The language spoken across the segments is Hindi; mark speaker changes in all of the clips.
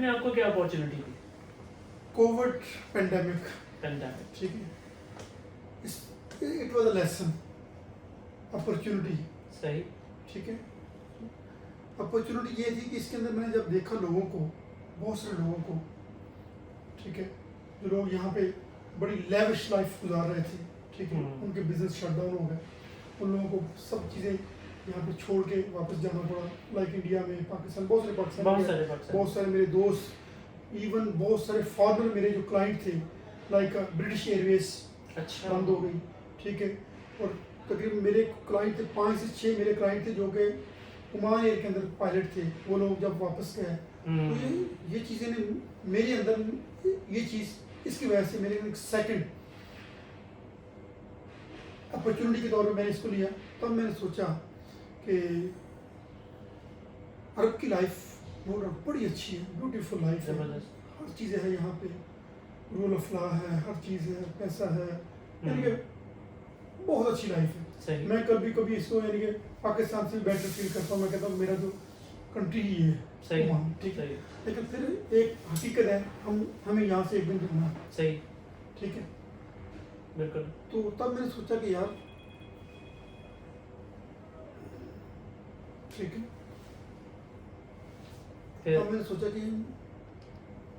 Speaker 1: कोविड में आपको क्या अपॉर्चुनिटी थी?
Speaker 2: कोविड पेंडेमिक,
Speaker 1: पेंडेमिक,
Speaker 2: ठीक है, it was a lesson, opportunity,
Speaker 1: सही,
Speaker 2: ठीक है। अपॉर्चुनिटी ये थी कि इसके अंदर मैंने जब देखा लोगों को, बहुत सारे लोगों को, ठीक है, जो लोग यहाँ पे बड़ी लेविश लाइफ गुजार रहे थे, ठीक है, उनके बिजनेस शटडाउन हो गए, उन लोगों को सब चीज़ें यहाँ पे छोड़ के वापस जाना पड़ा, लाइक इंडिया में, पाकिस्तान, बहुत सारे मेरे दोस्त, इवन बहुत सारे फॉरनर मेरे जो क्लाइंट थे, लाइक ब्रिटिश एयरवेज
Speaker 1: अच्छा,
Speaker 2: बंद हो गई, ठीक है। और तकरीबन मेरे क्लाइंट थे 5 से 6 मेरे क्लाइंट थे जो कि ओमान एयर के अंदर पायलट थे, वो लोग जब वापस गए तो ये चीज़ें ने मेरे अंदर, ये चीज़ इसकी वजह से मेरे एक सेकंड अपॉर्चुनिटी के तौर पे मैंने इसको लिया। तब मैंने सोचा कि अरब की लाइफ बड़ी अच्छी है, ब्यूटीफुल लाइफ है, हर चीज़ें है यहाँ पे, रूल ऑफ लॉ है, हर चीज़ है, पैसा है, यानी कि बहुत अच्छी लाइफ है। मैं कभी इसको यानी कि पाकिस्तान से बेटर फील करता हूँ, मैं कहता हूँ मेरा जो कंट्री ही है, ठीक है। लेकिन फिर एक हकीकत है, हमें यहाँ से एक दिन जुड़ना है,
Speaker 1: सही,
Speaker 2: ठीक है,
Speaker 1: बिल्कुल।
Speaker 2: तो तब मैंने सोचा कि यार ठीक है, तब मैंने सोचा कि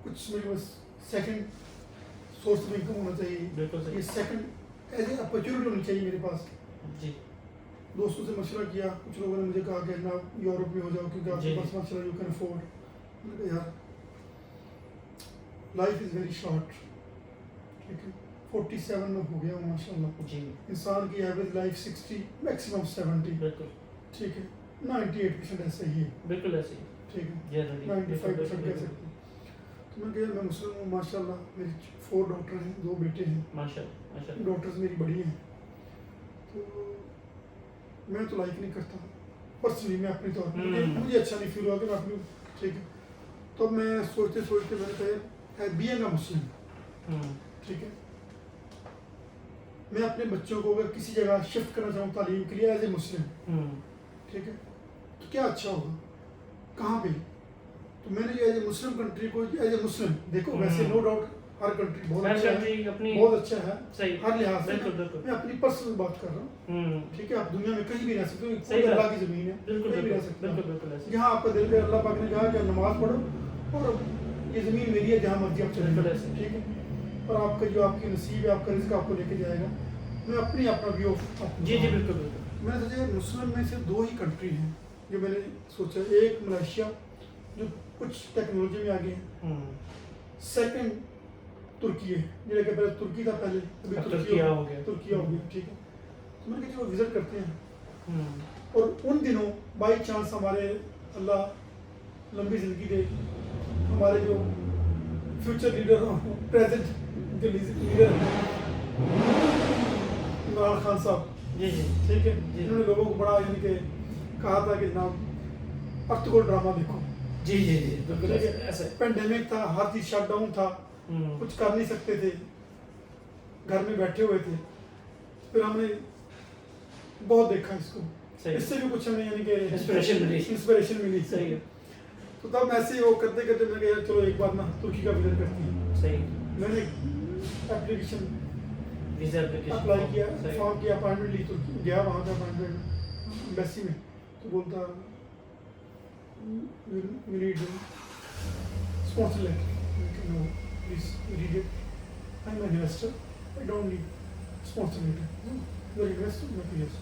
Speaker 2: कुछ मेरे पास सेकंड सोर्स ऑफ इनकम होना चाहिए,
Speaker 1: बिल्कुल सही,
Speaker 2: ये सेकंड एज ए अपॉर्चुनिटी होनी चाहिए मेरे पास
Speaker 1: जी।
Speaker 2: दोस्तों से मशवरा किया, कुछ लोगों ने मुझे कहा कि ना यूरोप में हो जाओ क्योंकि आपके पास मशवरा यू कैन अफोर्ड। मैंने कहा यार लाइफ इज़ वेरी शॉर्ट, ठीक है, 47 में हो गया हूँ माशाल्लाह
Speaker 1: जी।
Speaker 2: इंसान की एवरेज लाइफ 60 मैक्सिमम 70,
Speaker 1: बिल्कुल
Speaker 2: ठीक है, 98% ऐसा ही है,
Speaker 1: बिल्कुल ऐसे ही,
Speaker 2: ठीक है,
Speaker 1: जनरली
Speaker 2: 95% कह सकते हैं। तो मैं कहा मैं मुस्लिम हूँ माशाल्लाह, मेरे 4 डॉक्टर हैं, 2 बेटे हैं,
Speaker 1: माशाल्लाह माशाल्लाह,
Speaker 2: डॉक्टर्स मेरी बड़ी हैं, तो मैं तो लाइक नहीं करता पर्सनली, मैं अपने तौर पर मुझे अच्छा नहीं फील हुआ कि मैं अपनी, ठीक है। तो मैं सोचते सोचते मैंने कहा बीइंग अ मुस्लिम, ठीक है, मैं अपने बच्चों को अगर किसी जगह शिफ्ट करना चाहूँ तालीम के लिए एज ए मुस्लिम, ठीक है, तो क्या अच्छा होगा, कहाँ पे? तो मैंने जो एज ए मुस्लिम कंट्री को एज ए मुस्लिम देखो, वैसे नो डाउट हर कंट्री बहुत अच्छा है, बहुत अच्छा है, सही, हर लिहाज से, मैं अपनी पर्सनल बात कर रहा हूँ, ठीक है, आप दुनिया में कहीं भी रह सकते हो, कोई अल्लाह की ज़मीन है, कहीं भी रह सकते हो, जहाँ आपका दिल पे अल्लाह पाक ने कहा कि नमाज पढ़ो और ये ज़मीन मेरी है, जहाँ मर्जी आप चले जाओ, ठीक है, और आपका जो आपकी नसीब है, आपका रिज़्क आपको लेके जाएगा। मैं अपना व्यू,
Speaker 1: जी जी बिल्कुल बिल्कुल,
Speaker 2: मैंने सोचा मुस्लिम में से 2 ही कंट्री हैं जो मैंने सोचा, एक मलेशिया जो कुछ टेक्नोलॉजी में आगे है, सेकंड तुर्की है, मेरे के पहले तुर्की था, पहले अभी तुर्किया हो गया, ठीक है। तो मैंने कहा चलो विजिट करते हैं, और उन दिनों बाई चांस हमारे अल्लाह लंबी जिंदगी दे, हमारे जो फ्यूचर लीडर प्रेजेंट जो लीडर इमरान खान साहब, ठीक है, इन्होंने लोगों को बड़ा यानी कि कहा था कि जनाब अर्तुगरुल ड्रामा देखो,
Speaker 1: जी जी जी बिल्कुल ऐसे,
Speaker 2: पेंडेमिक था, हर चीज़ शटडाउन था, कुछ कर नहीं सकते थे, घर में बैठे हुए थे, फिर हमने बहुत देखा इसको, इससे भी कुछ हमें यानी कि इंस्पिरेशन मिली, सही है। तो तब ऐसे ही वो करते करते मैंने कहा चलो एक बार ना तुर्की का विजिट करते हैं, सही, मैंने एप्लीकेशन अप्लाई किया, फॉर्म की अपॉइंटमेंट ली, तुर्की गया, वहाँ का अपॉइंटमेंट एम्बेसी में, तो बोलता we need sponsor letter, no please read it, I am an investor, I don't need sponsor letter, you are investor, मैं yes,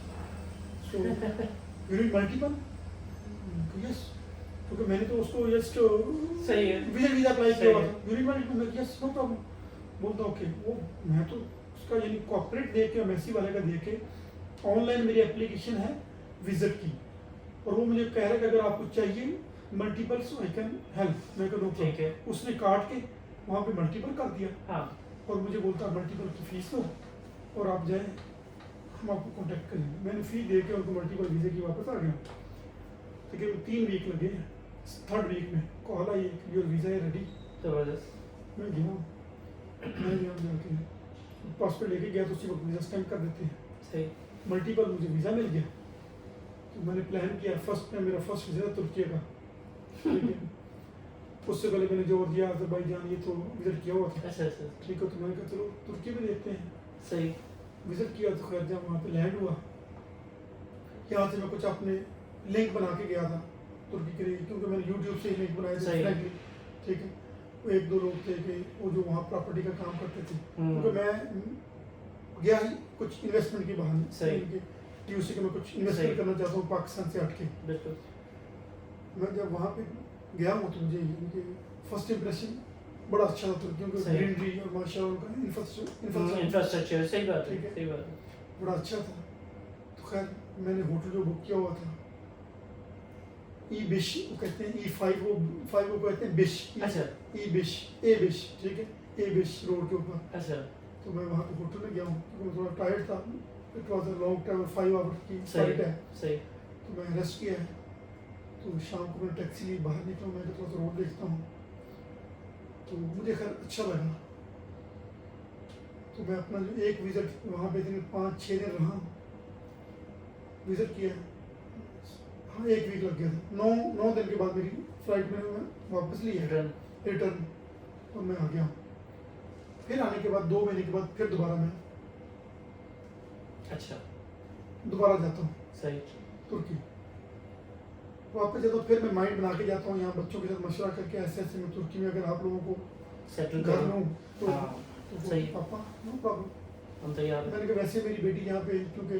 Speaker 2: so you need multiple, yes, क्योंकि मैंने तो उसको जस्ट
Speaker 1: सही है
Speaker 2: वीजा अप्लाई किया हुआ था, you need multiple, yes no problem, बोलता ओके, वो मैं तो उसका यानी कॉर्पोरेट दे के, एमएससी वाले का दे के, ऑनलाइन मेरी एप्लीकेशन है विजिट की, और वो मुझे कह रहा है कि अगर आपको चाहिए मल्टीपल्स आई कैन हेल्प, मैं कहूँ ठीक है, उसने काट के वहाँ पे मल्टीपल कर दिया, हाँ, और मुझे बोलता मल्टीपल की फीस दो और आप जाए, हम आपको कॉन्टेक्ट करेंगे। मैंने फी दे के उनको मल्टीपल वीज़े की वापस आ गया, तकरीबन 3 वीक लगे, 3rd वीक में कॉल आई योर वीज़ा है रेडी, जबरदस्त, मैं गया जाके पासपोर्ट लेके गया, तो उसी वक्त वीज़ा स्टैम्प कर देते हैं, सही, मल्टीपल मुझे वीज़ा मिल गया, तो मैंने प्लान किया, फर्स्ट में मेरा फर्स्ट वीज़ा तुर्की का, ठीक है, उससे पहले मैंने जॉर्जिया अजरबैजान ये तो विजिट किया हुआ था।
Speaker 1: अच्छा अच्छा
Speaker 2: ठीक है, तो मैंने कहा चलो तुर्की में देखते हैं।
Speaker 1: सही
Speaker 2: विजिट किया तो खैर जब वहाँ पे लैंड हुआ, यहाँ से मैं कुछ अपने लिंक बना के गया था तुर्की के लिए, क्योंकि मैंने यूट्यूब से ही लिंक बनाए थे
Speaker 1: सही।
Speaker 2: फ्रेंकली। ठीक है, वो एक दो लोग थे कि वो जो वहाँ प्रॉपर्टी का काम करते थे, क्योंकि मैं गया ही कुछ इन्वेस्टमेंट के बहाने
Speaker 1: सही।
Speaker 2: उनके टीयूसी के मैं कुछ इन्वेस्टमेंट
Speaker 1: सही।
Speaker 2: करना चाहता हूँ पाकिस्तान से हटके।
Speaker 1: बिल्कुल
Speaker 2: मैं जब वहाँ पे गया हूँ तो मुझे उनके फर्स्ट इंप्रेशन बड़ा अच्छा था तुर्कियों का,
Speaker 1: सही।
Speaker 2: ग्रीनरी और माशाल्लाह उनका इंफ्रास्ट्रक्चर
Speaker 1: इंफ्रास्ट्रक्चर सही बात
Speaker 2: ठीक
Speaker 1: है
Speaker 2: है।
Speaker 1: सही बात है
Speaker 2: बड़ा अच्छा था। तो खैर मैंने होटल जो बुक किया हुआ था ई बिश वो कहते हैं, E5 वो 5 वो कहते हैं बिश,
Speaker 1: अच्छा
Speaker 2: ई बिश ए बिश, ठीक है, ए बिश रोड के ऊपर।
Speaker 1: अच्छा
Speaker 2: तो मैं वहाँ पे होटल में गया हूँ क्योंकि मैं थोड़ा टायर्ड था, it was a long travel 5 hour की
Speaker 1: सही
Speaker 2: फ्लाइट है।
Speaker 1: सही
Speaker 2: तो मैं रेस्ट किया है, तो शाम को मैं टैक्सी लिए बाहर निकला, मैं थोड़ा सा रोड देखता हूँ, तो मुझे खैर अच्छा लगा। तो मैं अपना जो एक विज़िट वहाँ पे दिन 5-6 दिन रहा, विज़िट किया। हाँ, एक वीक लग गया था। 9 दिन के बाद मेरी फ्लाइट में मैं वापस ली है
Speaker 1: रिटर्न
Speaker 2: रिटर्न, और मैं आ गया। फिर आने के बाद 2 महीने के बाद फिर दोबारा मैं
Speaker 1: अच्छा
Speaker 2: दोबारा जाता हूँ
Speaker 1: सही
Speaker 2: तुर्की। वापस जाता हूँ, फिर मैं माइंड बना के जाता हूँ यहाँ बच्चों के साथ मशवरा करके, ऐसे ऐसे मैं तुर्की में अगर आप लोगों को
Speaker 1: सेटल
Speaker 2: घर
Speaker 1: कर
Speaker 2: लूँ तो,
Speaker 1: हाँ,
Speaker 2: तो
Speaker 1: सही।
Speaker 2: पापा नो प्रॉब्लम।
Speaker 1: हम तैयार हैं
Speaker 2: मैंने कहा वैसे मेरी बेटी यहाँ पे, क्योंकि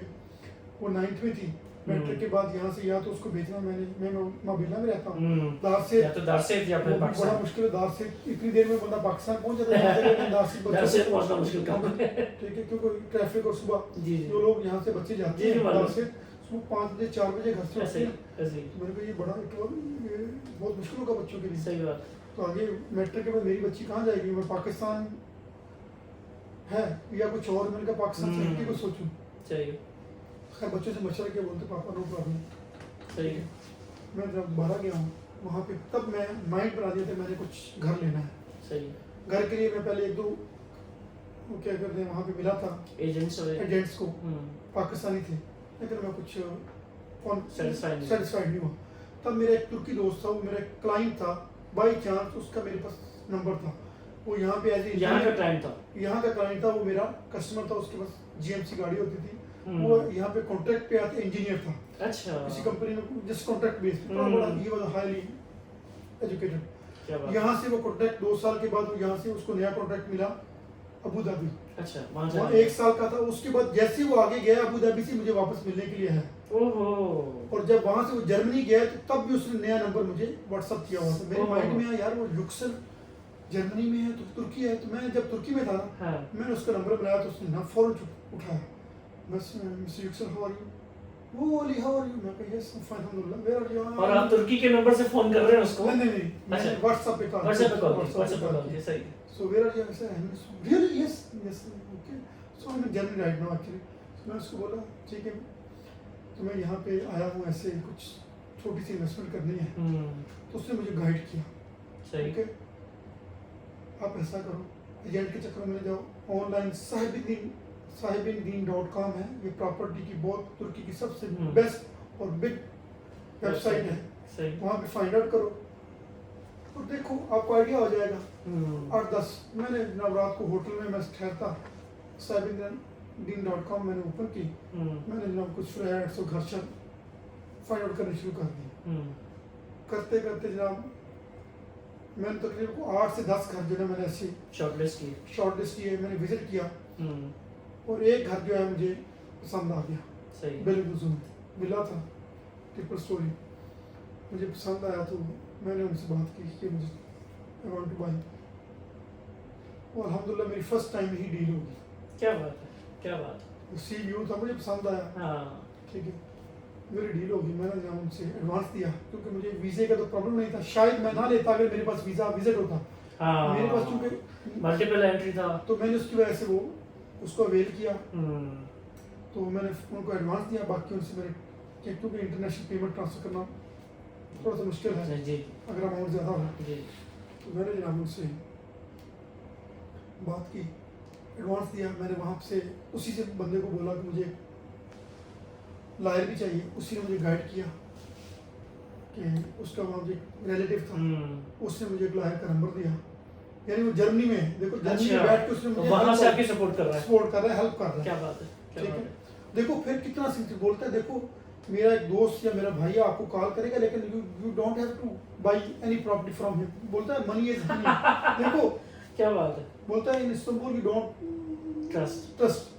Speaker 2: वो 9th में थी, मैट्रिक के बाद यहाँ से या तो उसको भेजना, मैं माबिला में रहता हूँ, दार से
Speaker 1: या तो दार से या
Speaker 2: वो
Speaker 1: फिर
Speaker 2: भी बड़ा
Speaker 1: पाकिस्तान
Speaker 2: मुश्किल है, दार से इतनी देर में बंदा पाकिस्तान पहुँच जाता है, यहाँ से लेकिन दार से
Speaker 1: दार से
Speaker 2: बच्चों
Speaker 1: पहुंचना मुश्किल काम है
Speaker 2: ठीक है, क्योंकि ट्रैफिक और सुबह
Speaker 1: जी जी
Speaker 2: जो लोग यहाँ से बच्चे जाते
Speaker 1: जी,
Speaker 2: हैं
Speaker 1: मालूम।
Speaker 2: दार से सुबह 5 बजे 4 बजे घर से
Speaker 1: ऐसे
Speaker 2: उठते
Speaker 1: ही
Speaker 2: हैं।
Speaker 1: ऐसे ही
Speaker 2: तो मैंने कहा ये बड़ा ये बहुत मुश्किल होगा बच्चों के लिए।
Speaker 1: सही बात
Speaker 2: तो आगे मैट्रिक के बाद मेरी बच्ची कहाँ जाएगी, मैं पाकिस्तान है या कुछ और, मैंने कहा पाकिस्तान से हटके कुछ सोचूं।
Speaker 1: सही
Speaker 2: खैर बच्चों से मशवरा किया, बोलते पापा नो प्रॉब्लम।
Speaker 1: सही है
Speaker 2: मैं जब बाहर गया हूँ वहाँ पे, तब मैं माइंड बना दिया था मैंने कुछ घर लेना है।
Speaker 1: सही
Speaker 2: घर के लिए मैं पहले 1-2 वो क्या करते हैं वहाँ पे मिला था
Speaker 1: एजेंट्स और
Speaker 2: एजेंट्स को, पाकिस्तानी थे, लेकिन मैं कुछ सेटिस्फाइड नहीं हुआ। तब मेरा एक तुर्की दोस्त था, वो मेरा क्लाइंट था, बाई चांस उसका मेरे पास नंबर था, वो यहाँ पे एज
Speaker 1: यहाँ का टाइम था
Speaker 2: यहाँ का क्लाइंट था, वो मेरा कस्टमर था, उसके पास GMC गाड़ी होती थी, वो यहाँ पे कॉन्ट्रैक्ट पे आते इंजीनियर था
Speaker 1: अच्छा
Speaker 2: किसी कंपनी में, जस्ट कॉन्ट्रैक्ट बेस पे, बड़ा ही वाज हाईली एजुकेटेड।
Speaker 1: क्या बात
Speaker 2: यहाँ से वो कॉन्ट्रैक्ट 2 साल के बाद वो यहाँ से उसको नया कॉन्ट्रैक्ट मिला अबू धाबी,
Speaker 1: अच्छा वहाँ
Speaker 2: वहाँ
Speaker 1: जाना
Speaker 2: 1 साल का था। उसके बाद जैसे वो आगे गया अबू धाबी से मुझे वापस मिलने के लिए है,
Speaker 1: ओहो
Speaker 2: और जब वहाँ से वो जर्मनी गया तो तब भी उसने नया नंबर मुझे व्हाट्सअप किया हुआ था। मेरे
Speaker 1: ओहो।
Speaker 2: माइंड में आया यार वो युक्सल जर्मनी में है तो तुर्की है, तो मैं जब तुर्की में था
Speaker 1: हाँ
Speaker 2: मैंने उसका नंबर बनाया तो उसने ना फौरन उठाया, बस मिस्टर युक्सल हाउ आर यू, वो ओली हाउ आर यू, मैं कहा यस फाइन अल्हम्दुलिल्लाह, वेयर आर यू,
Speaker 1: और आप तुर्की के नंबर से फोन कर रहे हैं उसको
Speaker 2: नहीं मैंने
Speaker 1: अच्छा।
Speaker 2: व्हाट्सएप पे कॉल
Speaker 1: व्हाट्सएप पे कॉल
Speaker 2: WhatsApp पे
Speaker 1: किया सही
Speaker 2: so where are you, I said really yes okay, so I am in Germany right now actually. मैं उसको बोला ठीक है, तो मैं यहाँ पे आया हूँ ऐसे कुछ छोटी सी इन्वेस्टमेंट करनी है, तो उसने मुझे गाइड किया
Speaker 1: सही
Speaker 2: ओके आप ऐसा करो, एजेंट के चक्कर में जाओ, ऑनलाइन साहिबिन.com है, ये प्रॉपर्टी की बहुत तुर्की की सबसे बेस्ट और बिग वेबसाइट है,
Speaker 1: सही
Speaker 2: वहाँ पे फाइंड आउट करो और देखो आपको आइडिया हो जाएगा। 8-10 मैंने जनाब रात को होटल में मैं ठहरता, साहिबिन.com मैंने ओपन की, मैंने जनाब कुछ फ्लैट्स और घर शर फाइंड आउट करने शुरू कर दिए। करते करते जनाब मैंने तकरीबन 8 से 10 घर जो है मैंने ऐसे शॉर्टलिस्ट किए, मैंने विजिट किया, और एक घर जो है मुझे पसंद आ गया,
Speaker 1: सही
Speaker 2: बेलगुजू में मिला था, ट्रिपल स्टोरी, मुझे पसंद आया तो मैंने उनसे बात की कि मुझे आई वांट टू बाय, और अल्हम्दुलिल्लाह मेरी फर्स्ट टाइम ही डील होगी।
Speaker 1: क्या बात है क्या बात
Speaker 2: वो सी व्यू था, मुझे पसंद आया,
Speaker 1: हाँ
Speaker 2: ठीक है मेरी डील होगी। मैंने जहाँ उनसे एडवांस दिया क्योंकि मुझे वीज़े का तो प्रॉब्लम नहीं था, शायद मैं ना लेता अगर मेरे पास वीज़ा विजिट होता,
Speaker 1: हाँ
Speaker 2: मेरे पास क्योंकि
Speaker 1: मल्टीपल एंट्री था
Speaker 2: तो मैंने उसकी वजह से वो उसको अवेल किया, तो मैंने उनको एडवांस दिया, बाकी उनसे मैंने क्योंकि इंटरनेशनल पेमेंट ट्रांसफर करना थोड़ा सा मुश्किल है
Speaker 1: जी
Speaker 2: अगर अमाउंट ज़्यादा हो,
Speaker 1: जी
Speaker 2: तो मैंने जनाब उनसे बात की, एडवांस दिया। मैंने वहाँ से उसी से बंदे को बोला कि मुझे लायर भी चाहिए, उसी ने मुझे गाइड किया कि उसका वहाँ जो रिलेटिव था,
Speaker 1: हम्म।
Speaker 2: उसने मुझे एक लॉयर का नंबर दिया, यानी वो जर्मनी में है, देखो जर्मनी में
Speaker 1: अच्छा,
Speaker 2: बैठ के उसने
Speaker 1: तो
Speaker 2: मुझे
Speaker 1: वहाँ से
Speaker 2: help
Speaker 1: आपकी सपोर्ट कर रहा है।
Speaker 2: सपोर्ट कर रहा है, हेल्प कर रहा है।
Speaker 1: क्या बात है, क्या
Speaker 2: ठीक
Speaker 1: बात
Speaker 2: है,
Speaker 1: है।
Speaker 2: देखो फिर कितना सिंपल बोलता है, देखो मेरा एक दोस्त या मेरा भाई आपको कॉल करेगा, लेकिन you don't have two by any property from him, बोलता है मनी इज हनी। देखो
Speaker 1: क्या बात है।
Speaker 2: बोलता है in Istanbul you don't
Speaker 1: trust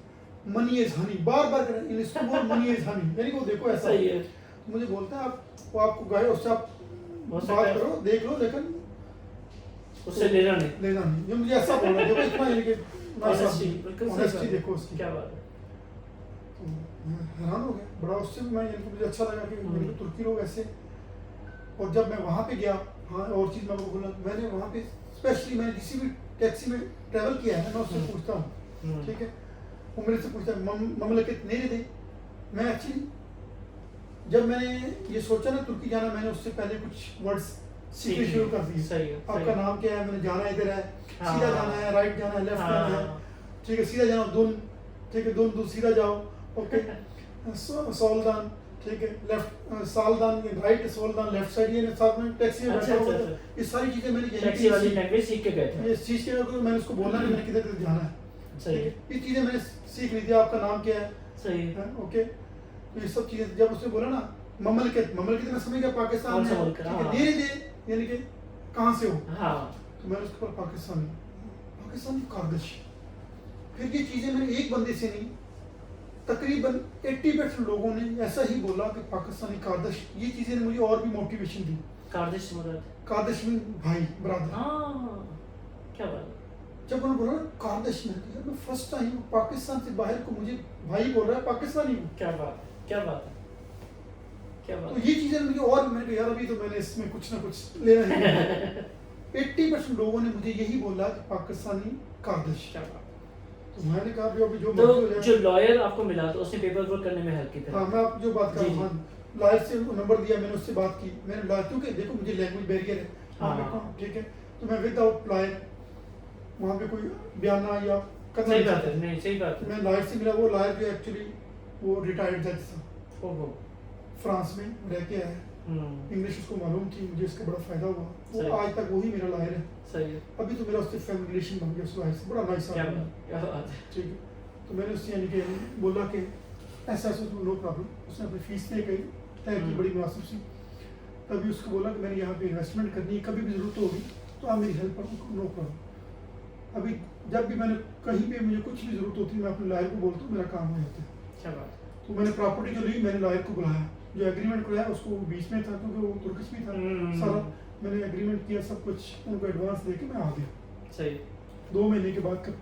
Speaker 2: money is honey, बार बार करें in Istanbul money is honey, यानी वो देखो ऐसा
Speaker 1: सही है।
Speaker 2: तो मुझे बोलता है आप वो आपको गए उससे आप
Speaker 1: हो सकता
Speaker 2: बात
Speaker 1: है
Speaker 2: करो देख लो, लेकिन
Speaker 1: उससे लेना नहीं।
Speaker 2: लेना नहीं, ये मुझे ऐसा बोल रहा है, देखो इतना यानी कि
Speaker 1: Honesty, बिल्कुल सही
Speaker 2: ऑनेस्टी
Speaker 1: बात है।
Speaker 2: देखो उसकी।
Speaker 1: क्या बात है।
Speaker 2: तो मैं हैरान हो गया बड़ा उससे भी, मैं यानी कि मुझे अच्छा लगा कि यानी कि तुर्की लोग ऐसे। और जब मैं वहाँ पे गया, हाँ और चीज़ मैं आपको बोला, मैंने वहाँ पे स्पेशली मैंने किसी भी टैक्सी में ट्रैवल किया है, मैं उससे पूछता हूँ, ठीक है, वो मेरे से पूछता है ममलकत नहीं दे। मैं एक्चुअली जब मैंने ये सोचा ना तुर्की जाना, मैंने उससे पहले कुछ वर्ड्स सीखने शुरू कर दिए।
Speaker 1: सही है, सही
Speaker 2: आपका
Speaker 1: है।
Speaker 2: नाम क्या है, मैंने जाना इधर है,
Speaker 1: हाँ।
Speaker 2: सीधा जाना है, राइट जाना है, लेफ्ट जाना है,
Speaker 1: हाँ।
Speaker 2: ठीक है, सीधा जाओ दुन, ठीक है, दुन सीधा जाओ, ओके, सोलदान, ठीक है, लेफ्ट सालदान राइट, सोलदान लेफ्ट साइड, ये साथ में टैक्सी में
Speaker 1: अच्छा,
Speaker 2: बैठा हुआ
Speaker 1: अच्छा,
Speaker 2: था।
Speaker 1: अच्छा।
Speaker 2: ये सारी चीजें मैंने यहीं
Speaker 1: टैक्सी वाली
Speaker 2: पे
Speaker 1: लैंग्वेज सीख के गए थे।
Speaker 2: ये चीज के मैंने उसको बोलना कि मैंने किधर किधर जाना है,
Speaker 1: सही
Speaker 2: ठीक
Speaker 1: है,
Speaker 2: है, ये चीजें मैंने सीख ली थी, आपका नाम क्या है,
Speaker 1: सही है।
Speaker 2: ओके, तो ये सब चीजें जब उसने बोला ना ममलकत, ममलकत मैं समझ गया पाकिस्तान
Speaker 1: कौन सा
Speaker 2: में,
Speaker 1: मुल्क?
Speaker 2: ठीक
Speaker 1: हाँ।
Speaker 2: है, धीरे धीरे यानी कि कहाँ से हो,
Speaker 1: हाँ।
Speaker 2: तो मैंने उसके ऊपर पाकिस्तानी कार्दिश। फिर ये चीज़ें मैंने एक बंदे से नहीं, तकरीबन 80% लोगों ने ऐसा ही बोला कि पाकिस्तानी कार्दिश, ये चीज़ें ने मुझे और भी मोटिवेशन दी।
Speaker 1: कार्दिश से मुराद।
Speaker 2: कार्दिश में भाई ब्रदर,
Speaker 1: हाँ, क्या बात है।
Speaker 2: जब उन्होंने बोला ना कार्दिश में, यार मैं फर्स्ट टाइम पाकिस्तान से बाहर को मुझे भाई बोल रहा है, पाकिस्तानी हूँ।
Speaker 1: क्या बात है, क्या बात है, क्या बात
Speaker 2: तो
Speaker 1: है।
Speaker 2: ये चीज़ें मुझे और मैंने कहा यार अभी तो मैंने इसमें कुछ ना कुछ लेना है। 80% लोगों ने मुझे यही बोला कि पाकिस्तानी कार्दिश।
Speaker 1: क्या बात है।
Speaker 2: तो मैंने कहा अभी जो मर्जी हो
Speaker 1: तो
Speaker 2: जाए।
Speaker 1: जो लॉयर आपको मिला तो उसने पेपर वर्क करने में हेल्प की थी।
Speaker 2: हाँ मैं आप जो बात कर
Speaker 1: जी,
Speaker 2: रहा हूँ, लॉयर से नंबर दिया, मैंने उससे बात की, मैंने लॉयर क्योंकि देखो मुझे लैंग्वेज बैरियर है वहाँ पे,
Speaker 1: हाँ।
Speaker 2: ठीक है, तो मैं विदाउट लॉयर वहाँ पे कोई बयाना या करना
Speaker 1: सही
Speaker 2: नहीं
Speaker 1: बात है,
Speaker 2: चाहता।
Speaker 1: नहीं सही बात है।
Speaker 2: मैं लॉयर से मिला, वो लॉयर जो एक्चुअली वो रिटायर्ड जज था,
Speaker 1: ओहो।
Speaker 2: फ्रांस में रह के आया है, इंग्लिश उसको मालूम थी, मुझे इसका बड़ा फायदा हुआ, वो
Speaker 1: सही।
Speaker 2: आज तक वही मेरा लॉयर है।
Speaker 1: सही है।
Speaker 2: अभी तो मेरा उससे फैमिली रिलेशन बन गया उस लॉयर से, बड़ा नाइस
Speaker 1: क्या
Speaker 2: आदमी है,
Speaker 1: बात, क्या बात है।
Speaker 2: ठीक है। तो मैंने उससे यानी कि बोला कि ऐसा ऐसा तो नो प्रॉब्लम, उसने अपनी फीस तय की, बड़ी मुनासिब सी। तभी उसको बोला कि मैंने यहाँ पे इन्वेस्टमेंट करनी है, कभी भी ज़रूरत होगी तो आप मेरी हेल्प करो, नो प्रॉब्लम। अभी जब भी मैंने कहीं पे मुझे कुछ भी ज़रूरत होती है, मैं अपने लॉयर को बोलता हूँ, मेरा काम हो जाता है।
Speaker 1: क्या बात है।
Speaker 2: तो मैंने प्रॉपर्टी जो ली, मैंने लॉयर को बुलाया, जो एग्रीमेंट कराया उसको बीच में था क्योंकि वो तुर्किश में था सारा, मैंने एग्रीमेंट किया, सब कुछ उनको एडवांस दे के मैं आ गया।
Speaker 1: सही।
Speaker 2: 2 महीने के बाद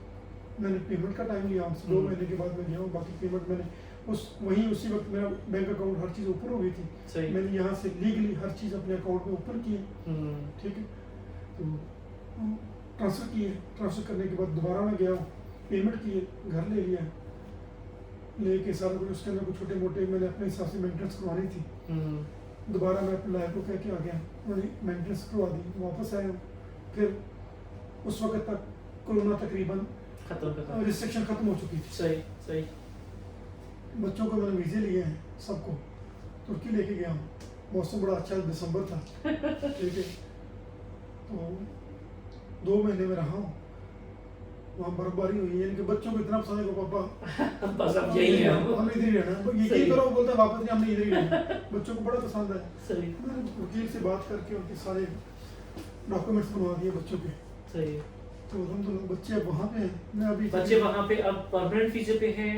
Speaker 2: मैंने पेमेंट का टाइम लिया हमसे, 2 महीने के बाद मैं गया हूँ, बाकी पेमेंट मैंने उसी वक्त मेरा बैंक अकाउंट हर चीज़ ऊपर हो गई थी,
Speaker 1: सही।
Speaker 2: मैंने यहाँ से लीगली हर चीज़ अपने अकाउंट में ऊपर की है, ठीक है। तो ट्रांसफ़र किए, ट्रांसफ़र करने के बाद दोबारा मैं गया, पेमेंट किए, घर ले लिया, लेके सारा कुछ उसके अंदर कुछ छोटे मोटे मैंने अपने हिसाब से मेंटेनेंस करवानी थी। दोबारा मैं अपने लाइफ को कह के आ गया, उन्होंने मेंटेनेंस करवा दी, वापस आया। फिर उस वक्त तक कोरोना तकरीबन
Speaker 1: खत्म।
Speaker 2: रिस्ट्रिक्शन खत्म हो चुकी थी।
Speaker 1: सही, सही।
Speaker 2: बच्चों को मैंने वीज़े लिए हैं, सबको तुर्की लेके गया हूँ, मौसम बड़ा अच्छा दिसंबर था, ठीक है। तो 2 महीने में रहा हूँ, वहाँ बर्फबारी हुई है, यानी कि बच्चों को इतना पसंद है कि पापा
Speaker 1: बस अब यही है हम।
Speaker 2: हमने इधर ही रहना है, यकीन करो बोलता है वापस नहीं, हमने इधर ही रहना है। बच्चों को बड़ा पसंद है।
Speaker 1: सही,
Speaker 2: मैंने वकील से बात करके उनके सारे डॉक्यूमेंट्स बनवा दिए बच्चों के,
Speaker 1: सही।
Speaker 2: तो अल्हम्दुलिल्लाह बच्चे अब वहाँ पे हैं। मैं अभी
Speaker 1: बच्चे वहाँ पे अब परमानेंट वीजे पे हैं।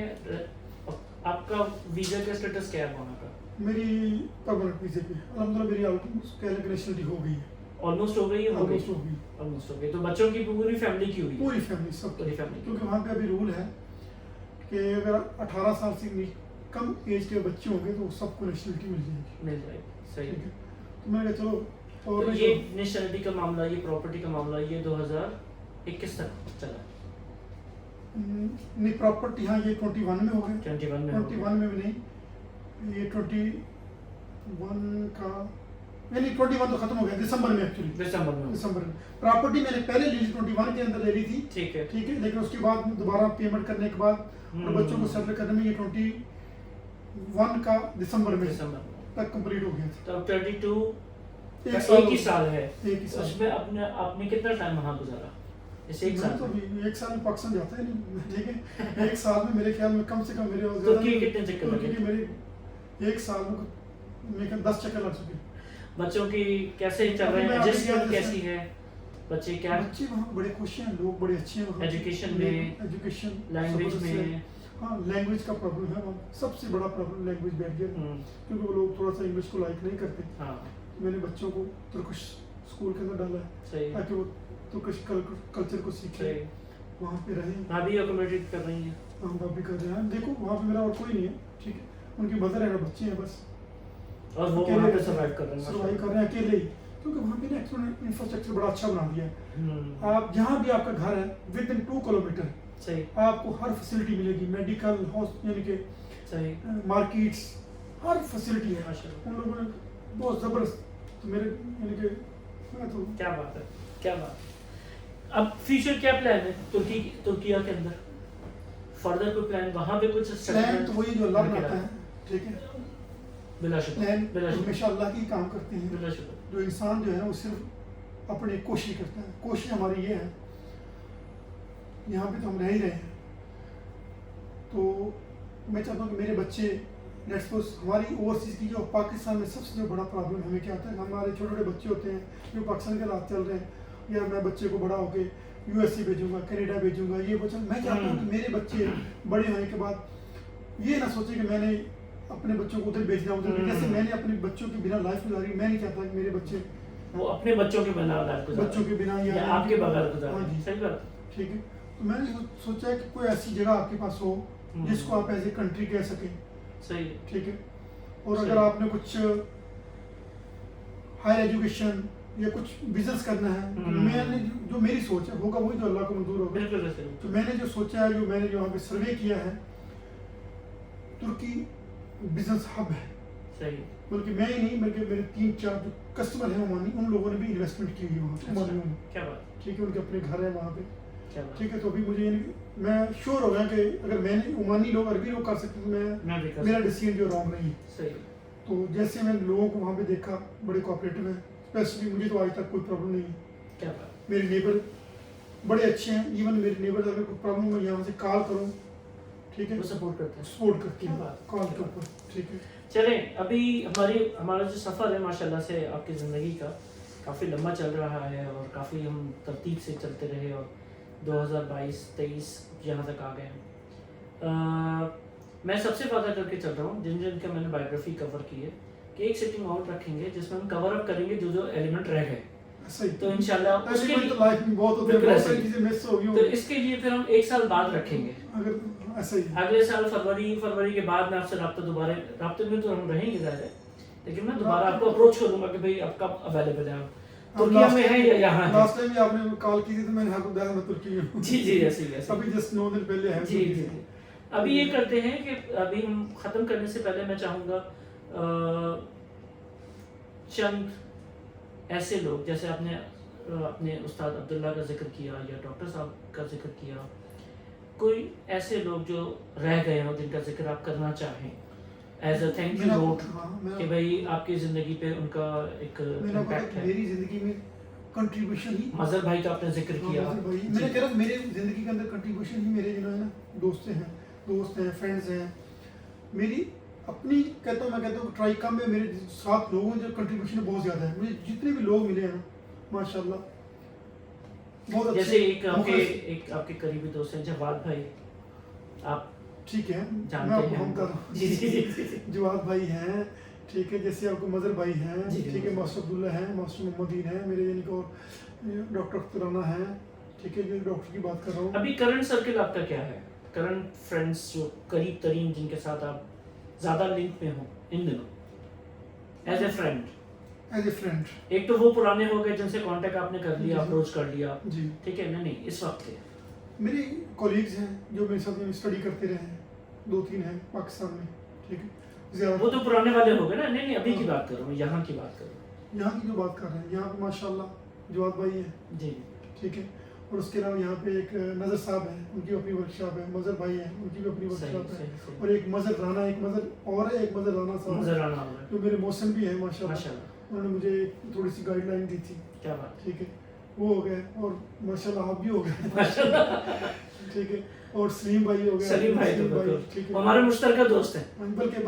Speaker 1: आपका वीजा का स्टेटस क्या है वहाँ का?
Speaker 2: मेरी परमानेंट वीजे पे अल्हम्दुलिल्लाह मेरी ऑलमोस्ट नेशनलिटी हो गई है,
Speaker 1: ऑलमोस्ट हो गई है, हो गई,
Speaker 2: ऑलमोस्ट हो गई,
Speaker 1: ऑलमोस्ट हो गई। तो बच्चों की पूरी फैमिली की हुई?
Speaker 2: पूरी फैमिली सब,
Speaker 1: पूरी फैमिली।
Speaker 2: क्योंकि वहाँ पे अभी रूल है कि अगर 18 साल से कम एज के बच्चे होंगे तो सबको नेशनलिटी मिल जाएगी,
Speaker 1: मिल जाएगी। सही।
Speaker 2: ठीक है। तो मैंने कहा चलो, और
Speaker 1: तो
Speaker 2: नहीं
Speaker 1: ये
Speaker 2: तो-
Speaker 1: नेशनलिटी का मामला, ये प्रॉपर्टी का मामला, ये 2021 तक चला।
Speaker 2: नहीं प्रॉपर्टी, हाँ ये 21 में हो गए,
Speaker 1: 21 में हो गया।
Speaker 2: 21 में भी नहीं, ये 21 का यानी 21 तो खत्म हो गया दिसंबर में, एक्चुअली
Speaker 1: दिसंबर में हो गया।
Speaker 2: दिसंबर में। प्रॉपर्टी मैंने पहले ली थी 21 के अंदर ले ली थी,
Speaker 1: ठीक है।
Speaker 2: ठीक है, लेकिन उसके बाद दोबारा पेमेंट करने के बाद और बच्चों को सेटल करने में ये 21 का दिसंबर में
Speaker 1: दिसंबर में।
Speaker 2: तक कंप्लीट हो गया था।
Speaker 1: तो अब 22 एक ही साल है,
Speaker 2: एक ही साल।
Speaker 1: उसमें आपने कितना टाइम वहाँ गुजारा इस एक
Speaker 2: मैं
Speaker 1: साल
Speaker 2: तो
Speaker 1: में?
Speaker 2: अभी एक साल में पाकिस्तान जाता ही नहीं, ठीक है। एक साल में मेरे ख्याल में कम से कम मेरे
Speaker 1: तुर्की कितने चक्कर लगे?
Speaker 2: तुर्की की मेरी एक साल में मेरे 10 चक्कर लग चुके।
Speaker 1: बच्चों की कैसे चल रहे हैं,
Speaker 2: अभी मैं
Speaker 1: एडजस्टमेंट
Speaker 2: जैसे-
Speaker 1: कैसी है, बच्चे क्या
Speaker 2: बच्चे वहाँ बड़े खुश हैं, लोग बड़े अच्छे हैं वहाँ।
Speaker 1: एजुकेशन में,
Speaker 2: एजुकेशन,
Speaker 1: लैंग्वेज
Speaker 2: जबरदस्त है।
Speaker 1: में?
Speaker 2: हाँ, लैंग्वेज का प्रॉब्लम है वहाँ, सबसे बड़ा प्रॉब्लम लैंग्वेज बैठ गया, क्योंकि वो लोग थोड़ा सा इंग्लिश को लाइक नहीं करते।
Speaker 1: हाँ
Speaker 2: मैंने बच्चों को तुर्किश स्कूल के अंदर डाला है
Speaker 1: सही
Speaker 2: ताकि वो तुर्किश कल्चर को सीखें,
Speaker 1: सही।
Speaker 2: वहाँ पे रहें।
Speaker 1: भाभी अकोमोडेट कर रही हैं?
Speaker 2: हम बात भी कर रहे हैं। देखो वहाँ पे मेरा और कोई नहीं है, ठीक है, उनकी मदर है, बच्चे हैं बस,
Speaker 1: और वो
Speaker 2: अकेले
Speaker 1: वहाँ पे
Speaker 2: रहते हैं,
Speaker 1: सर्वाइव कर रहे हैं
Speaker 2: सर्वाइव कर रहे हैं अकेले ही, क्योंकि वहाँ पे ना इंफ्रास्ट्रक्चर बड़ा अच्छा बना दिया है।
Speaker 1: माशाल्लाह।
Speaker 2: आप जहाँ भी आपका घर है विद इन 2 किलोमीटर
Speaker 1: सही
Speaker 2: आपको हर फैसिलिटी मिलेगी, मेडिकल यानी कि
Speaker 1: सही
Speaker 2: मार्केट्स, हर फैसिलिटी है।
Speaker 1: माशाल्लाह।
Speaker 2: उन लोगों ने बहुत ज़बरदस्त, तो मेरे यानी कि मैं तो
Speaker 1: क्या बात है, क्या बात है। अब फ्यूचर क्या प्लान है तुर्किया के अंदर, फर्दर कोई प्लान वहाँ पे कुछ
Speaker 2: प्लान तो वही जो अल्लाह बनाता है, ठीक है।
Speaker 1: बिलाशुबा
Speaker 2: प्लान
Speaker 1: बिलाशुबा
Speaker 2: हमेशा अल्लाह की काम करते हैं।
Speaker 1: बिलाशुबा।
Speaker 2: जो इंसान जो है ना वो सिर्फ अपनी कोशिश करता है। कोशिश हमारी ये है, यहाँ पे तो हम रह ही रहे हैं, तो मैं चाहता हूँ कि मेरे बच्चे लेट्स सपोज हमारी ओवरसीज़ की जो पाकिस्तान में सबसे जो बड़ा प्रॉब्लम हमें क्या आता है, हमारे छोटे छोटे बच्चे होते हैं जो पाकिस्तान के हालात चल रहे हैं, या मैं बच्चे को बड़ा होके यूएसए भेजूंगा, कनाडा भेजूंगा, ये बच्चा, मैं चाहता हूँ कि मेरे बच्चे बड़े होने के बाद ये ना सोचे कि मैंने अपने बच्चों को उधर भेजना, उधर जैसे मैंने अपने बच्चों के बिना लाइफ गुजारी, मैं नहीं चाहता कि मेरे बच्चे
Speaker 1: वो अपने बच्चों के बिना
Speaker 2: बच्चों के बिना
Speaker 1: या आपके बगैर
Speaker 2: हाँ
Speaker 1: गुजारे।
Speaker 2: जी,
Speaker 1: सही बात।
Speaker 2: ठीक है। तो मैंने सोचा कि कोई ऐसी जगह आपके पास हो जिसको आप एज ए कंट्री कह सकें,
Speaker 1: सही है।
Speaker 2: ठीक है। और
Speaker 1: सही।
Speaker 2: अगर आपने कुछ हायर एजुकेशन या कुछ बिजनेस करना है, तो मैंने जो मेरी सोच है होगा वही जो अल्लाह को मंजूर होगा।
Speaker 1: बिल्कुल सही।
Speaker 2: तो मैंने जो सोचा है, जो मैंने जो यहाँ पे सर्वे किया है, तुर्की बिजनेस हब है,
Speaker 1: सही।
Speaker 2: बल्कि मैं ही नहीं बल्कि मेरे 3-4 जो कस्टमर हैं ओमानी, उन लोगों ने भी इन्वेस्टमेंट की हुई है वहाँ ओमानियों में,
Speaker 1: क्या बात,
Speaker 2: ठीक है। उनके अपने घर है वहाँ पे,
Speaker 1: क्या बात।
Speaker 2: ठीक है। तो अभी मुझे मैं श्योर हो गया कि अगर मैंने ओमानी लोग अरबी लोग कर सकते तो
Speaker 1: मैं भी कर
Speaker 2: मेरा
Speaker 1: सकता
Speaker 2: डिसीजन जो रॉन्ग नहीं है।
Speaker 1: हूँ। सही।
Speaker 2: तो जैसे मैंने लोगों को वहाँ पे देखा, बड़े कोऑपरेटिव हैं, स्पेशली मुझे तो आज तक कोई प्रॉब्लम नहीं है।
Speaker 1: क्या बात।
Speaker 2: मेरे नेबर बड़े अच्छे हैं, इवन मेरे नेबर अगर कोई प्रॉब्लम मैं यहाँ से कॉल करूँ, ठीक है,
Speaker 1: वो सपोर्ट करते हैं।
Speaker 2: सपोर्ट करती
Speaker 1: क्या
Speaker 2: है
Speaker 1: बात।
Speaker 2: कॉल के ऊपर, ठीक है।
Speaker 1: चलें, अभी हमारा जो सफ़र है माशाल्लाह से आपकी ज़िंदगी का काफ़ी लंबा चल रहा है और काफ़ी हम तरतीब से चलते रहे और 2022-23 यहाँ तक आ गए हैं। मैं सबसे वादा करके चल रहा हूँ जिन का मैंने बायोग्राफी कवर की है कि एक सिटिंग आउट रखेंगे जिसमें हम कवर अप करेंगे जो जो एलिमेंट रह गए,
Speaker 2: सही।
Speaker 1: तो इंशाल्लाह उसके
Speaker 2: तो
Speaker 1: लिए
Speaker 2: लाइफ में बहुत होते हैं,
Speaker 1: बिल्कुल
Speaker 2: बहुत
Speaker 1: ऐसे
Speaker 2: सारी चीजें मिस हो गई
Speaker 1: तो
Speaker 2: होंगी।
Speaker 1: इसके लिए फिर हम 1 साल बाद रखेंगे।
Speaker 2: अगर ऐसा ही
Speaker 1: अगले साल फरवरी के बाद मैं आपसे राब्ते में तो हम रहेंगे ज़्यादा, लेकिन मैं दोबारा आपको अप्रोच करूंगा कि भाई आप कब अवेलेबल है, आप तुर्किया में है या यहाँ है।
Speaker 2: लास्ट टाइम भी आपने कॉल की थी तो मैंने आपको बताया मैं तुर्की में हूँ।
Speaker 1: जी ऐसे ही
Speaker 2: अभी जस्ट 9 दिन पहले है।
Speaker 1: जी जी। अभी ये करते हैं कि अभी हम ख़त्म करने से पहले मैं चाहूँगा चंद ऐसे लोग जैसे आपने अपने उस्ताद अब्दुल्ला का जिक्र किया या डॉक्टर साहब का जिक्र किया, कोई ऐसे लोग जो रह गए हो जिनका जिक्र आप करना चाहें as a thank you note कि भाई आपकी ज़िंदगी पे उनका एक इम्पैक्ट है।
Speaker 2: मेरी जिंदगी में कंट्रीब्यूशन ही
Speaker 1: मज़हर भाई का आपने जिक्र किया।
Speaker 2: मैंने कह रहा मेरे जिंदगी के अंदर कंट्रीब्यूशन ही मेरे जो है ना दोस्त हैं फ्रेंड्स हैं, मेरी अपनी मैं कहता हूँ ट्राई कम है, मेरे 7 लोगों जो कंट्रीब्यूशन बहुत ज़्यादा है। मुझे जितने भी लोग मिले हैं ना माशाल्लाह बहुत अच्छे।
Speaker 1: जैसे एक आपके करीबी दोस्त हैं जवाद भाई, आप
Speaker 2: ठीक है,
Speaker 1: जानते हैं
Speaker 2: हम कर
Speaker 1: जी।
Speaker 2: जवाद भाई हैं, ठीक है। जैसे आपको मजर भाई हैं,
Speaker 1: जी,
Speaker 2: ठीक है, मास्टर अब्दुल्ला हैं, मास्टर मोहम्मदीन हैं, मेरे यानी कि और डॉक्टर अख्तराना हैं, ठीक है, जो डॉक्टर की बात कर रहा हूँ।
Speaker 1: अभी करंट सर्किल आपका क्या है, करंट फ्रेंड्स जो करीब तरीन जिनके साथ आप ज़्यादा लिंक में हो इन दिनों as a friend?
Speaker 2: As a friend
Speaker 1: एक तो वो पुराने हो गए जिनसे कांटेक्ट आपने कर लिया,
Speaker 2: जी।
Speaker 1: अप्रोच कर लिया,
Speaker 2: जी,
Speaker 1: ठीक है। नहीं इस वक्त के
Speaker 2: मेरे कॉलीग्स हैं जो मेरे साथ में स्टडी करते रहे हैं, 2-3 हैं पाकिस्तान में, ठीक है, ज़्यादा
Speaker 1: वो तो पुराने वाले हो गए ना। नहीं अभी की बात कर रहा हूँ, यहाँ की बात कर रहा हूँ।
Speaker 2: यहाँ की जो बात कर रहे हैं, यहाँ पे माशाल्लाह जवाद भाई हैं,
Speaker 1: जी
Speaker 2: ठीक है। और उसके अलावा यहाँ पे एक नज़र साहब हैं, उनकी अपनी वर्कशॉप है, मज़र भाई हैं, उनकी भी अपनी
Speaker 1: सही
Speaker 2: वर्कशॉप है,
Speaker 1: सही
Speaker 2: और एक मज़र राना, एक मज़र और है, एक मज़र राना साहब
Speaker 1: नजर आना होगा
Speaker 2: जो मेरे मौसम भी है माशाल्लाह।
Speaker 1: माशाल्लाह।
Speaker 2: उन्होंने मुझे थोड़ी सी गाइडलाइन दी थी,
Speaker 1: क्या बात
Speaker 2: ठीक है, वो हो गए। और माशाल्लाह आप भी हो गए,
Speaker 1: है।
Speaker 2: ठीक है। और सलीम भाई हो गए,
Speaker 1: सलीम भाई तो बिल्कुल
Speaker 2: ठीक है,
Speaker 1: हमारे मुश्तरका दोस्त हैं।
Speaker 2: बल्कि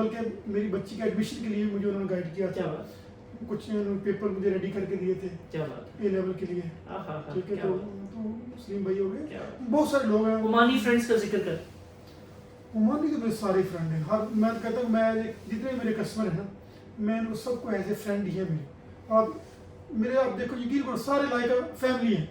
Speaker 2: मेरी बच्ची के एडमिशन के लिए मुझे उन्होंने गाइड किया
Speaker 1: क्या
Speaker 2: था,
Speaker 1: बात,
Speaker 2: कुछ उन्होंने पेपर मुझे रेडी करके दिए थे
Speaker 1: क्या बात,
Speaker 2: ए लेवल के लिए,
Speaker 1: हाँ,
Speaker 2: ठीक है।
Speaker 1: क्या
Speaker 2: तो
Speaker 1: बात,
Speaker 2: सलीम भाई हो गए,
Speaker 1: क्या बात।
Speaker 2: बहुत सारे लोग हैं।
Speaker 1: ओमानी फ्रेंड्स का जिक्र कर।
Speaker 2: ओमानी के मेरे सारे फ्रेंड हैं, हर मैं कहता हूँ मैं जितने मेरे कस्टमर हैं ना, मैं उनको सबको एज ए फ्रेंड ही है मेरे। आप मेरे आप देखो यकीन करो सारे लाइक फैमिली है,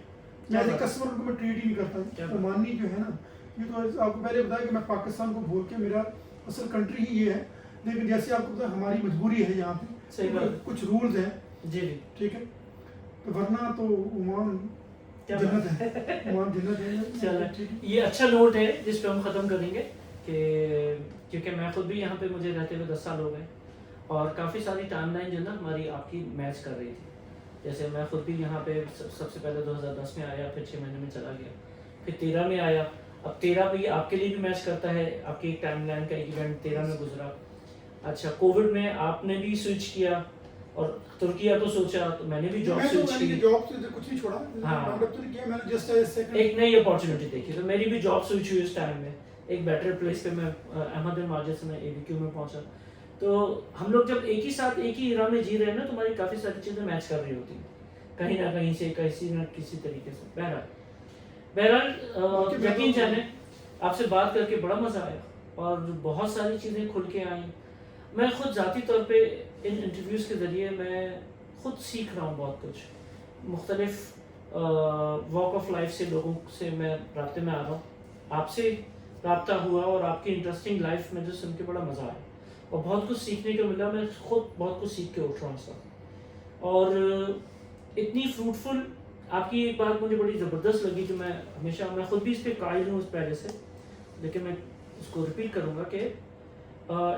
Speaker 2: मैं एज ए कस्टमर उनको मैं ट्रीट ही नहीं करता। ओमानी जो है ना, ये तो आपको पहले बताया कि मैं पाकिस्तान को भूल के मेरा असल कंट्री ही ये है, लेकिन जैसे आपको पता है हमारी मजबूरी है यहाँ पे,
Speaker 1: सही बात,
Speaker 2: कुछ रूल्स हैं,
Speaker 1: जी जी,
Speaker 2: ठीक है। तो वरना तो ओमान
Speaker 1: क्या
Speaker 2: जन्नत है, ओमान जन्नत है।
Speaker 1: चलो
Speaker 2: ठीक है।
Speaker 1: ये अच्छा नोट है जिस पे हम ख़त्म करेंगे कि क्योंकि मैं खुद भी यहाँ पे मुझे रहते हुए 10 साल हो गए और काफ़ी सारी टाइमलाइन जो ना हमारी आपकी मैच कर रही थी। जैसे मैं खुद भी यहाँ पे सबसे पहले 2010 में आया, फिर 6 महीने में चला गया, फिर 13 में आया। अब 13 भी आपके लिए भी मैच करता है, आपकी एक टाइमलाइन का एक इवेंट 13 में गुजरा। अच्छा, कोविड में आपने भी स्विच किया और तुर्किया को सोचा, तो मैंने भी जॉब स्विच की।
Speaker 2: जॉब से कुछ नहीं छोड़ा,
Speaker 1: हाँ।
Speaker 2: राउंड अप तो नहीं किया मैंने, जस्ट एज सेकंड
Speaker 1: एक नई अपॉर्चुनिटी देखी, तो मेरी भी जॉब स्विच हुई उस टाइम में। एक बेटर प्लेस पे मैं अहमद माजिद से मैं एबीक्यू में पहुंचा। तो हम लोग जब एक ही साथ एक ही इरा में जी रहे हैं ना, तो हमारी काफ़ी सारी चीज़ें मैच कर रही होती हैं कहीं ना कहीं से, किसी न किसी तरीके से। बहरहाल यकीन जाने आपसे बात करके बड़ा मज़ा आया और बहुत सारी चीज़ें खुल के आई। मैं खुद ज़ाती तौर पे इन इंटरव्यूज़ के ज़रिए मैं खुद सीख रहा हूँ बहुत कुछ। मुख्तलिफ वॉक ऑफ लाइफ से लोगों से मैं राब्ते में आ रहा हूँ, आपसे राब्ता हुआ और आपकी इंटरेस्टिंग लाइफ में जो सुन के बड़ा मज़ा आया और बहुत कुछ सीखने को मिला। मैं खुद बहुत कुछ सीख के उठ रहा हूँ सब। और इतनी फ्रूटफुल आपकी एक बात मुझे बड़ी ज़बरदस्त लगी कि मैं खुद भी इस पर कायल हूँ उस पहले से, लेकिन मैं उसको रिपीट करूँगा कि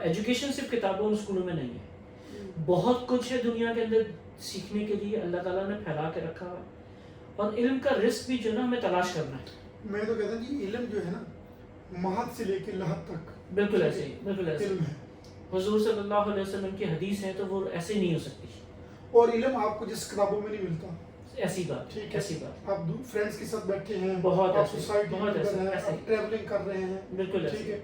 Speaker 1: एजुकेशन सिर्फ किताबों और स्कूलों में नहीं है, बहुत कुछ है दुनिया के अंदर सीखने के लिए, अल्लाह ताला ने फैला के रखा है। और इल्म का रिस्क भी जो ना हमें तलाश करना है।
Speaker 2: मैं तो कहता हूँ कि इल्म जो है ना, महद से लेके लहद तक
Speaker 1: बिल्कुल ऐसे ही, बिल्कुल ऐसे
Speaker 2: इल्म है।
Speaker 1: हुजूर सल्लल्लाहु अलैहि वसल्लम की हदीस है तो वो ऐसे नहीं हो सकती।
Speaker 2: और इल्म आपको जिस किताबों में नहीं मिलता,
Speaker 1: ऐसी बात,
Speaker 2: ठीक है।
Speaker 1: ऐसी बात,
Speaker 2: आप फ्रेंड्स के साथ बैठे हैं,
Speaker 1: बहुत
Speaker 2: आप
Speaker 1: ऐसे,
Speaker 2: सोसाइटी में
Speaker 1: बहुत
Speaker 2: अंदर हैं,
Speaker 1: ऐसे,
Speaker 2: आप ट्रैवलिंग कर रहे हैं,
Speaker 1: बिल्कुल
Speaker 2: ठीक
Speaker 1: ऐसे,
Speaker 2: है।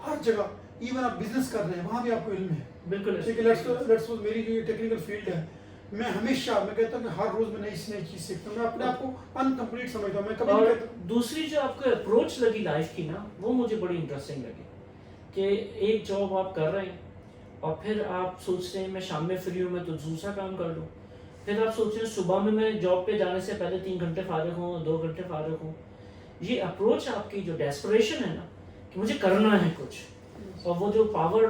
Speaker 2: हर जगह, इवन आप बिजनेस कर रहे हैं, वहाँ भी आपको इल्म है,
Speaker 1: बिल्कुल ऐसे।
Speaker 2: ठीक है। लेट्स सपोज मेरी जो टेक्निकल फील्ड है, मैं हमेशा मैं कहता हूँ कि हर रोज मैं नई से नई चीज सीखता हूँ। मैं अपने आप को अनकम्प्लीट समझता हूँ, मैं कभी नहीं
Speaker 1: और
Speaker 2: कहता।
Speaker 1: दूसरी जो आपको अप्रोच लगी लाइफ की ना, वो मुझे बड़ी इंटरेस्टिंग लगी कि एक जॉब आप कर रहे हैं और फिर आप सोचते हैं मैं शाम में फ्री हूँ, मैं तो दूसरा काम कर लूँ। फिर आप सोचते हैं सुबह में मैं जॉब पे जाने से पहले 3 घंटे फारिग हूँ, 2 घंटे फारिग हूँ। ये अप्रोच आपकी जो डेस्परेशन है ना कि मुझे करना है कुछ, और वो जो पावर,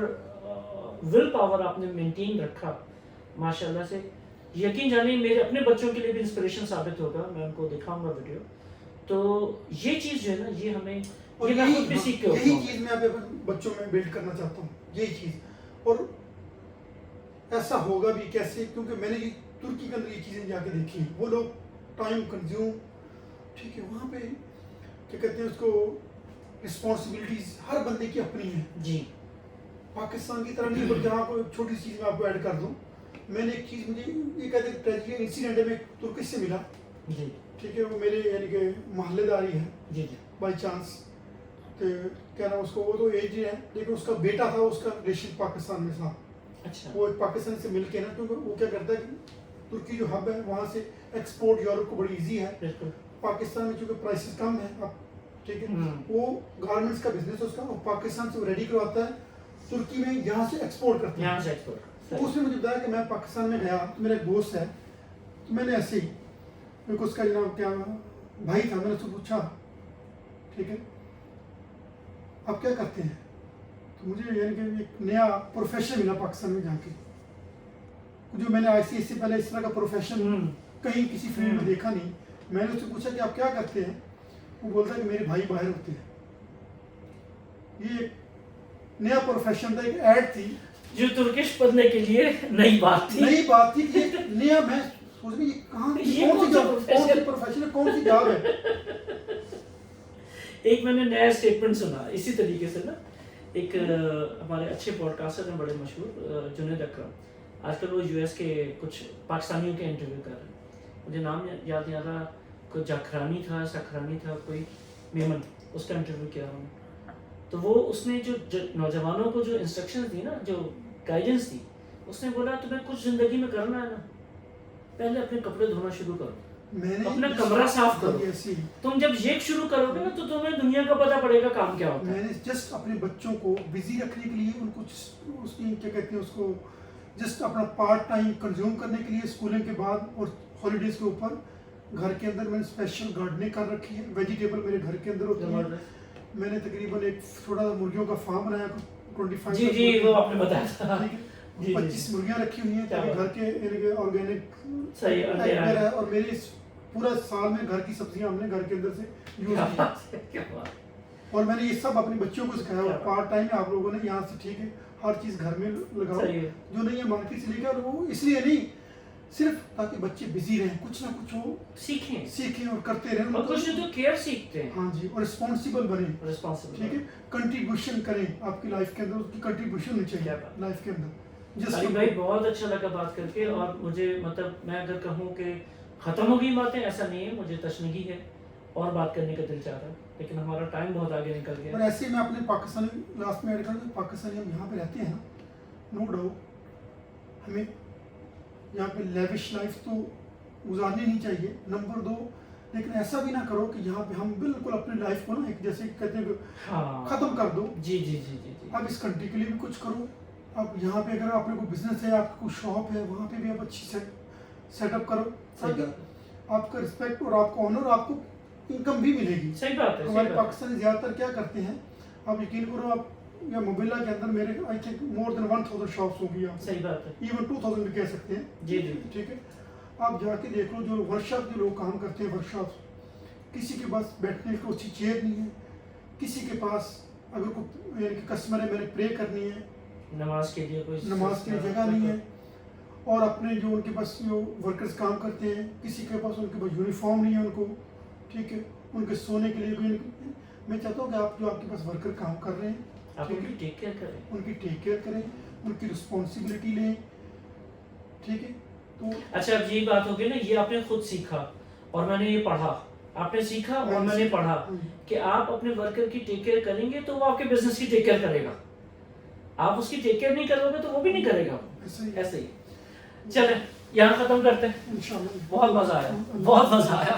Speaker 1: विल पावर आपने मेंटेन रखा माशाल्लाह से, यकीन जानिए मेरे अपने बच्चों के लिए भी इंस्पिरेशन साबित होगा। मैं उनको दिखाऊंगा वीडियो। तो ये चीज़ जो है ना, ये हमें,
Speaker 2: और
Speaker 1: ये मैं खुद भी सीख के
Speaker 2: यही चीज मैं अभी बच्चों में बिल्ड करना चाहता हूँ, यही चीज। और ऐसा होगा भी कैसे, क्योंकि मैंने ये तुर्की के अंदर ये चीजें जाके देखी हैं। वो लोग टाइम कंज्यूम, ठीक है, वहाँ पे क्या कहते हैं उसको, रिस्पॉन्सिबिलिटीज हर बंदे की अपनी है
Speaker 1: जी।
Speaker 2: पाकिस्तान की तरह नहीं। बल्कि यहाँ को एक छोटी चीज मैं आपको ऐड कर दूँ, मैंने एक चीज, मुझे ये कहते हैं ट्रेजिडी इंसिडेंट है, मैं तुर्की से मिला,
Speaker 1: जी
Speaker 2: ठीक है। वो मेरे यानी कि मोहल्लेदारी है
Speaker 1: जी जी,
Speaker 2: बाई चांस। तो क्या नाम उसको, वो तो एज है, लेकिन उसका बेटा था, उसका रिलेशन पाकिस्तान में था।
Speaker 1: अच्छा,
Speaker 2: वो एक पाकिस्तान से मिल के ना, क्योंकि वो क्या करता है कि तुर्की जो हब है वहाँ से एक्सपोर्ट यूरोप को बड़ी इजी है।
Speaker 1: बिल्कुल।
Speaker 2: पाकिस्तान में चूँकि प्राइसेस कम है अब, ठीक है,
Speaker 1: हम्म।
Speaker 2: वो गारमेंट्स का बिजनेस है उसका, और पाकिस्तान से वो रेडी करवाता है, तुर्की में यहाँ से एक्सपोर्ट करता है।
Speaker 1: यहाँ से एक्सपोर्ट।
Speaker 2: तो उसने मुझे बताया कि मैं पाकिस्तान में गया, तो मेरा एक दोस्त है, तो मैंने ऐसे ही, मेरे को उसका नाम क्या भाई था, मैंने उससे पूछा, ठीक है, आप क्या करते हैं? तो मुझे यानी कि एक नया प्रोफेशन मिला पाकिस्तान में जाके, जो मैंने ICS से पहले इस तरह का प्रोफेशन कहीं किसी फील्ड में देखा नहीं। मैंने उससे पूछा कि आप क्या करते हैं? वो बोलता है कि मेरे भाई बाहर होते हैं। ये एक नया प्रोफेशन था, एक ऐड थी
Speaker 1: जो तुर्किश पढ़ने के लिए नई बात थी।
Speaker 2: नई बात थी कि ये नया, मैं सोच रही ये कहाँ, कौन सी प्रोफेशन है, कौन सी जॉब है।
Speaker 1: एक मैंने नया स्टेटमेंट सुना इसी तरीके से ना, एक हमारे अच्छे पॉडकास्टर हैं बड़े मशहूर, जुनैद अकरम, आजकल वो यूएस के कुछ पाकिस्तानियों के इंटरव्यू कर रहे हैं, मुझे नाम याद नहीं आ रहा, कोई जाखरानी था, सखरानी था, कोई मेमन, उसका इंटरव्यू किया उन्होंने। तो वो उसने जो नौजवानों को जो इंस्ट्रक्शन दी ना, जो गाइडेंस दी, उसने बोला तुम्हें कुछ ज़िंदगी में करना है ना, पहले अपने कपड़े धोना शुरू करो, अपना कमरा साफ करो। तुम जब ये शुरू करोगे ना तो तुम्हें दुनिया का पता पड़ेगा काम क्या होता है।
Speaker 2: मैंने जस्ट अपने बच्चों को बिजी रखने के लिए उनको उसकी क्या कहते हैं उसको जस्ट अपना पार्ट टाइम कंज्यूम करने के लिए स्कूलिंग के बाद और हॉलीडेज के ऊपर घर के अंदर मैंने स्पेशल गार्डनिंग कर रखी है, वेजिटेबल मेरे घर के अंदर होती है। मैंने तकरीबन एक छोटा सा मुर्गियों का फार्म बनाया 25
Speaker 1: जी जी वो आपने बताया था।
Speaker 2: 25 मुर्गियां रखी हुई हैं ताकि घर के ऑर्गेनिक
Speaker 1: सही
Speaker 2: है। और मेरे पूरा साल में घर की सब्जियां हमने घर के अंदर से यूज की। और मैंने ये सब अपने बच्चों को सिखाया। पार्ट टाइम आप लोगों ने यहाँ से ठीक है हर चीज़ घर में लगाओ, जो नहीं है मार्केट से लेकर। और वो इसलिए नहीं सिर्फ ताकि बच्चे बिजी रहें, कुछ ना कुछ वो सीखें और करते रहें
Speaker 1: और कुछ तो केयर सीखते हैं।
Speaker 2: हाँ जी, और रिस्पॉन्सिबल बने, ठीक है, कंट्रीब्यूशन करें आपकी लाइफ के अंदर, उसकी कंट्रीब्यूशन होनी चाहिए लाइफ के अंदर।
Speaker 1: जिससे भाई बहुत अच्छा लगा बात करके। और मुझे मतलब मैं अगर कहूँ कि ख़त्म हो गई बातें, ऐसा नहीं है, मुझे तशनगी है और बात करने का दिल चाह रहा है, लेकिन हमारा टाइम बहुत आगे निकल गया।
Speaker 2: और ऐसे मैं अपने पाकिस्तानी लास्ट में ऐड कर दूँ, पाकिस्तानी हम यहाँ पे रहते हैं ना, नो डाउट हमें यहाँ पे लेविश लाइफ तो गुजारनी नहीं चाहिए, नंबर 2, लेकिन ऐसा भी ना करो कि यहाँ पे हम बिल्कुल अपनी लाइफ को ना एक जैसे कहते हैं खत्म कर दो।
Speaker 1: जी जी जी जी जी।
Speaker 2: आप इस कंट्री के लिए भी कुछ करो। आप यहाँ पे अगर आपने कोई बिजनेस है, आपका कोई शॉप है, वहाँ पे भी आप अच्छी सेटअप करो ताकि आपका रिस्पेक्ट और आपका ऑनर, आपको इनकम भी मिलेगी।
Speaker 1: सही बात है।
Speaker 2: हमारे पाकिस्तानी ज़्यादातर क्या करते हैं, आप यकीन करो, आप या मोबिला के अंदर मेरे I think more than 1000 shops होगी। आप
Speaker 1: सही बात है,
Speaker 2: इवन 2000 भी कह सकते हैं।
Speaker 1: जी जी,
Speaker 2: ठीक है। आप जाके देख लो, जो वर्कशॉप के लोग काम करते हैं, वर्कशॉप किसी के पास बैठने को अच्छी चेयर नहीं है, किसी के पास अगर कोई यानी कि कस्टमर है, मैंने प्रे करनी है,
Speaker 1: नमाज के लिए कोई
Speaker 2: नमाज के लिए जगह नहीं है। और अपने जो उनके पास जो वर्कर्स काम करते हैं, किसी के पास उनके पास यूनिफॉर्म नहीं है उनको, ठीक है, उनके सोने के लिए कोई। मैं चाहता हूँ कि आप जो आपके पास वर्कर काम कर रहे हैं,
Speaker 1: आप उनकी टेक केयर करें,
Speaker 2: उनकी रिस्पॉन्सिबिलिटी लें, ठीक है। तो
Speaker 1: अच्छा, अब ये बात हो गई ना, ये आपने खुद सीखा और मैंने ये पढ़ा, आपने सीखा और मैंने पढ़ा कि आप अपने वर्कर की टेक केयर करेंगे तो वो आपके बिजनेस की टेक केयर करेगा। आप उसकी टेक केयर नहीं करोगे तो वो भी नहीं करेगा। ऐसे ही चले, यहाँ खत्म करते हैं।
Speaker 2: इंशाल्लाह
Speaker 1: बहुत मजा आया, बहुत मजा आया।